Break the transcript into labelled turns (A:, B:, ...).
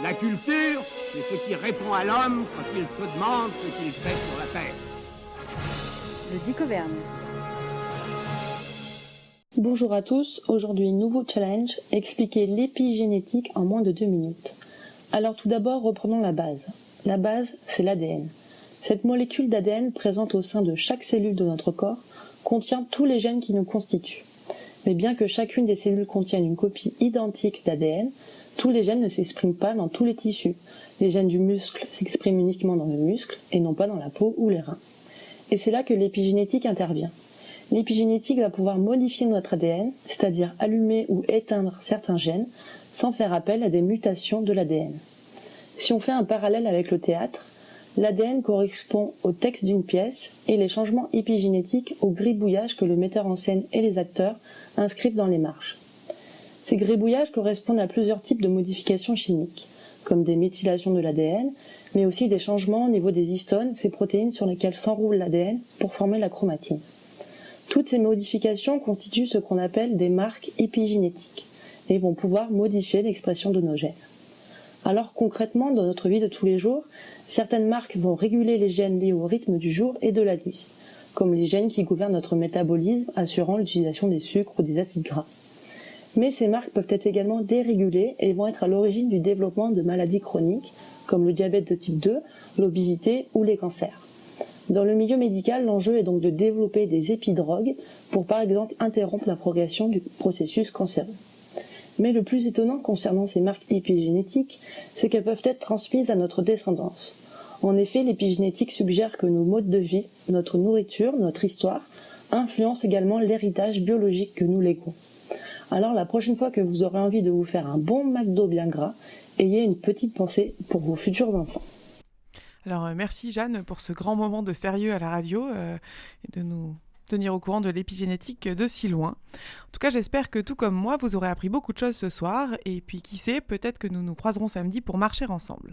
A: La culture, c'est ce qui répond à l'homme quand il se demande ce qu'il fait sur la terre.
B: Le Dick Auvergne.
C: Bonjour à tous, aujourd'hui nouveau challenge, expliquer l'épigénétique en moins de 2 minutes. Alors tout d'abord reprenons la base. La base, c'est l'ADN. Cette molécule d'ADN présente au sein de chaque cellule de notre corps contient tous les gènes qui nous constituent. Mais bien que chacune des cellules contienne une copie identique d'ADN, tous les gènes ne s'expriment pas dans tous les tissus. Les gènes du muscle s'expriment uniquement dans le muscle et non pas dans la peau ou les reins. Et c'est là que l'épigénétique intervient. L'épigénétique va pouvoir modifier notre ADN, c'est-à-dire allumer ou éteindre certains gènes, sans faire appel à des mutations de l'ADN. Si on fait un parallèle avec le théâtre, l'ADN correspond au texte d'une pièce et les changements épigénétiques au gribouillage que le metteur en scène et les acteurs inscrivent dans les marges. Ces gribouillages correspondent à plusieurs types de modifications chimiques, comme des méthylations de l'ADN, mais aussi des changements au niveau des histones, ces protéines sur lesquelles s'enroule l'ADN pour former la chromatine. Toutes ces modifications constituent ce qu'on appelle des marques épigénétiques et vont pouvoir modifier l'expression de nos gènes. Alors concrètement, dans notre vie de tous les jours, certaines marques vont réguler les gènes liés au rythme du jour et de la nuit, comme les gènes qui gouvernent notre métabolisme, assurant l'utilisation des sucres ou des acides gras. Mais ces marques peuvent être également dérégulées et vont être à l'origine du développement de maladies chroniques, comme le diabète de type 2, l'obésité ou les cancers. Dans le milieu médical, l'enjeu est donc de développer des épidrogues pour par exemple interrompre la progression du processus cancéreux. Mais le plus étonnant concernant ces marques épigénétiques, c'est qu'elles peuvent être transmises à notre descendance. En effet, l'épigénétique suggère que nos modes de vie, notre nourriture, notre histoire, influencent également l'héritage biologique que nous léguons. Alors la prochaine fois que vous aurez envie de vous faire un bon McDo bien gras, ayez une petite pensée pour vos futurs enfants.
D: Alors merci Jeanne pour ce grand moment de sérieux à la radio et de nous tenir au courant de l'épigénétique de si loin. En tout cas, j'espère que tout comme moi, vous aurez appris beaucoup de choses ce soir et puis qui sait, peut-être que nous nous croiserons samedi pour marcher ensemble.